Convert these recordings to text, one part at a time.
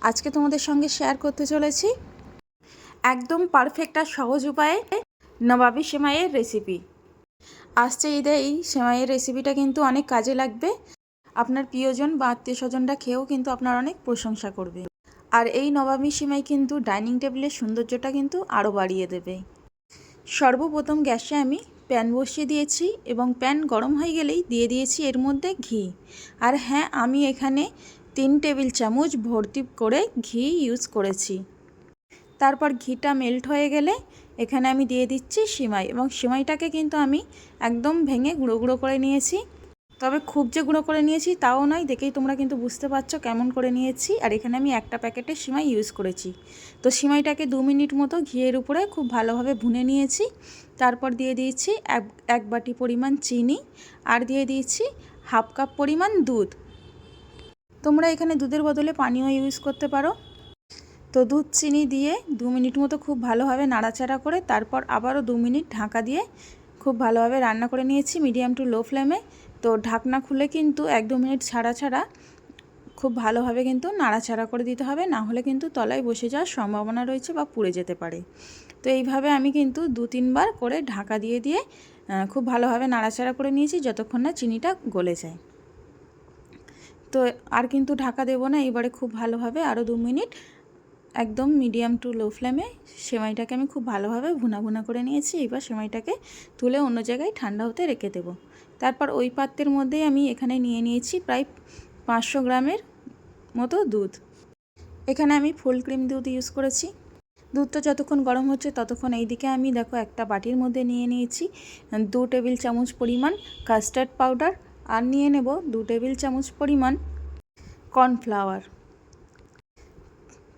আজকে তোমাদের সঙ্গে শেয়ার করতে চলেছি একদম পারফেক্ট আর সহজ উপায়ে নবাবী সেমাইয়ের রেসিপি। আসছে ঈদে এই সেমাইয়ের রেসিপিটা কিন্তু অনেক কাজে লাগবে। আপনার প্রিয়জন বা আত্মীয় স্বজনরা খেয়েও কিন্তু আপনার অনেক প্রশংসা করবে। আর এই নবাবী সেমাই কিন্তু ডাইনিং টেবিলের সৌন্দর্যটা কিন্তু আরও বাড়িয়ে দেবে। সর্বপ্রথম গ্যাসে আমি প্যান বসিয়ে দিয়েছি এবং প্যান গরম হয়ে গেলেই দিয়ে দিয়েছি এর মধ্যে ঘি। আর হ্যাঁ, আমি এখানে 3 টেবিল চামচ ভর্তি করে ঘি ইউজ করেছি। তারপর ঘিটা মেল্ট হয়ে গেলে এখানে আমি দিয়ে দিচ্ছি সিমাই, এবং সিমাইটাকে কিন্তু আমি একদম ভেঙে গুঁড়ো গুঁড়ো করে নিয়েছি। তবে খুব যে গুঁড়ো করে নিয়েছি তাও নয়, দেখেই তোমরা কিন্তু বুঝতে পারছো কেমন করে নিয়েছি। আর এখানে আমি একটা প্যাকেটের সিমাই ইউজ করেছি। তো সিমাইটাকে 2 মিনিট মতো ঘিয়ের উপরে খুব ভালোভাবে ভুনে নিয়েছি। তারপর দিয়ে দিয়েছি এক বাটি পরিমাণ চিনি, আর দিয়ে দিয়েছি হাফ কাপ পরিমাণ দুধ। তোমরা এখানে দুধের বদলে পানিও ইউজ করতে পারো। তো দুধ চিনি দিয়ে 2 মিনিট মতো খুব ভালোভাবে নাড়াচাড়া করে তারপর আবারও 2 মিনিট ঢাকা দিয়ে খুব ভালোভাবে রান্না করে নিয়েছি মিডিয়াম টু লো ফ্লেমে। তো ঢাকনা খুলে কিন্তু 1-2 মিনিট ছাড়া ছাড়া খুব ভালোভাবে কিন্তু নাড়াচাড়া করে দিতে হবে, না হলে কিন্তু তলায় বসে যাওয়ার সম্ভাবনা রয়েছে বা পুড়ে যেতে পারে। তো এইভাবে আমি কিন্তু 2-3 বার করে ঢাকা দিয়ে দিয়ে খুব ভালোভাবে নাড়াচাড়া করে নিয়েছি যতক্ষণ না চিনিটা গলে যায়। তো আর কিন্তু ঢাকা দেবো না, এবারে খুব ভালোভাবে আরও 2 মিনিট একদম মিডিয়াম টু লো ফ্লেমে সেমাইটাকে আমি খুব ভালোভাবে ভুনা ভুনা করে নিয়েছি। এবার সেমাইটাকে তুলে অন্য জায়গায় ঠান্ডা হতে রেখে দেব। তারপর ওই পাত্রের মধ্যেই আমি এখানে নিয়ে নিয়েছি প্রায় 500 গ্রামের মতো দুধ। এখানে আমি ফুল ক্রিম দুধ ইউজ করেছি। দুধটা যতক্ষণ গরম হচ্ছে ততক্ষণ এইদিকে আমি দেখো একটা বাটির মধ্যে নিয়ে নিয়েছি 2 টেবিল চামচ পরিমাণ কাস্টার্ড পাউডার, আর নিয়ে নেব 2 টেবিল চামচ পরিমাণ কর্নফ্লাওয়ার।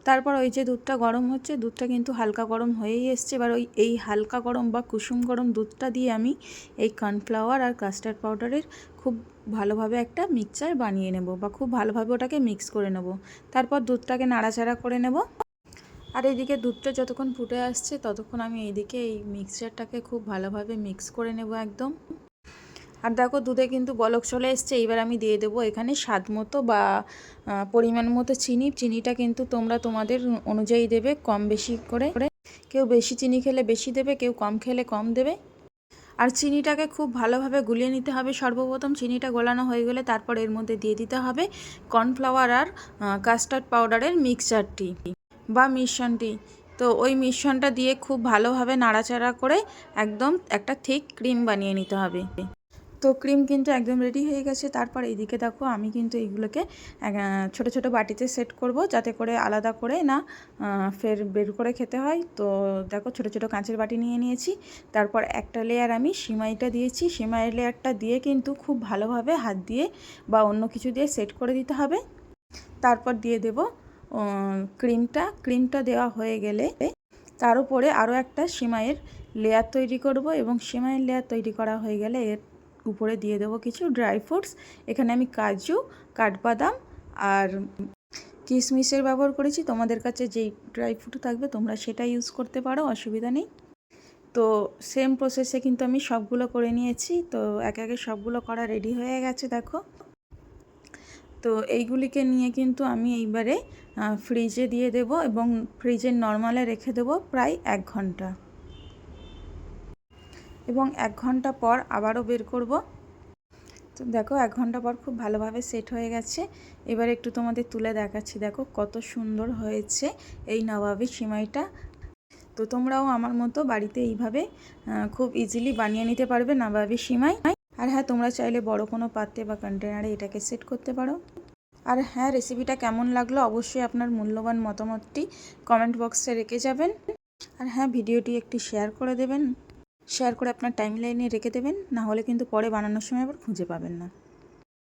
তারপর ওই যে দুধটা গরম হচ্ছে, দুধটা কিন্তু হালকা গরম হয়েই এসছে। এবার এই হালকা গরম বা কুসুম গরম দুধটা দিয়ে আমি এই কর্নফ্লাওয়ার আর কাস্টার্ড পাউডারের খুব ভালোভাবে একটা মিক্সচার বানিয়ে নেব, বা খুব ভালোভাবে ওটাকে মিক্স করে নেব। তারপর দুধটাকে নাড়াচাড়া করে নেব। আর এইদিকে দুধটা যতক্ষণ ফুটে আসছে ততক্ষণ আমি এইদিকে এই মিক্সচারটাকে খুব ভালোভাবে মিক্স করে নেব একদম। আর দেখো দুধে কিন্তু বলক চলে এসছে। এইবার আমি দিয়ে দেবো এখানে স্বাদ মতো বা পরিমাণ মতো চিনি। চিনিটা কিন্তু তোমরা তোমাদের অনুযায়ী দেবে, কম বেশি করে। কেউ বেশি চিনি খেলে বেশি দেবে, কেউ কম খেলে কম দেবে। আর চিনিটাকে খুব ভালোভাবে গুলিয়ে নিতে হবে। সর্বপ্রথম চিনিটা গলানো হয়ে গেলে তারপর এর মধ্যে দিয়ে দিতে হবে কর্নফ্লাওয়ার আর কাস্টার্ড পাউডারের মিক্সচারটি বা মিশ্রণটি। তো ওই মিশ্রণটা দিয়ে খুব ভালোভাবে নাড়াচাড়া করে একদম একটা থিক ক্রিম বানিয়ে নিতে হবে। তো ক্রিম কিন্তু একদম রেডি হয়ে গেছে। তারপর এইদিকে দেখো আমি কিন্তু এইগুলোকে ছোট ছোট বাটিতে সেট করব, যাতে করে আলাদা করে না ফের বের করে খেতে হয়। তো দেখো ছোট ছোট কাঁচের বাটি নিয়ে নিয়েছি। তারপর একটা লেয়ার আমি সিমাইটা দিয়েছি। সিমাইয়ের লেয়ারটা দিয়ে কিন্তু খুব ভালোভাবে হাত দিয়ে বা অন্য কিছু দিয়ে সেট করে দিতে হবে। তারপর দিয়ে দেব ক্রিমটা দেওয়া হয়ে গেলে তার উপরে আরও একটা সিমাইয়ের লেয়ার তৈরি করব, এবং সিমাইয়ের লেয়ার তৈরি করা হয়ে গেলে এর উপরে দিয়ে দেবো কিছু ড্রাই ফ্রুটস। এখানে আমি কাজু, কাঠবাদাম আর কিশমিশের ব্যবহার করেছি। তোমাদের কাছে যেই ড্রাই ফ্রুট থাকবে তোমরা সেটা ইউজ করতে পারো, অসুবিধা নেই। তো সেম প্রসেসে কিন্তু আমি সবগুলো করে নিয়েছি। তো একে একে সবগুলো করা রেডি হয়ে গেছে দেখো। তো এইগুলিকে নিয়ে কিন্তু আমি এইবারে ফ্রিজে দিয়ে দেব, এবং ফ্রিজের নর্মালে রেখে দেবো প্রায় 1 ঘন্টা, এবং 1 ঘন্টা পর আবারও বের করব। তো দেখো 1 ঘন্টা পর খুব ভালোভাবে সেট হয়ে গেছে। এবার একটু তোমাদের তুলে দেখাচ্ছি, দেখো কত সুন্দর হয়েছে এই নবাবী সিমাইটা। তো তোমরাও আমার মতো বাড়িতে এইভাবে খুব ইজিলি বানিয়ে নিতে পারবে নবাবী সিমাই। আর হ্যাঁ, তোমরা চাইলে বড় কোনো পাত্রে বা কন্টেনারে এটাকে সেট করতে পারো। আর হ্যাঁ, রেসিপিটা কেমন লাগলো অবশ্যই আপনার মূল্যবান মতামতটি কমেন্ট বক্সে রেখে যাবেন। আর হ্যাঁ, ভিডিওটি একটি শেয়ার করে দেবেন। শেয়ার করে আপনার টাইমলাইনে রেখে দেবেন, না হলে কিন্তু পরে বানানোর সময় আবার খুঁজে পাবেন না।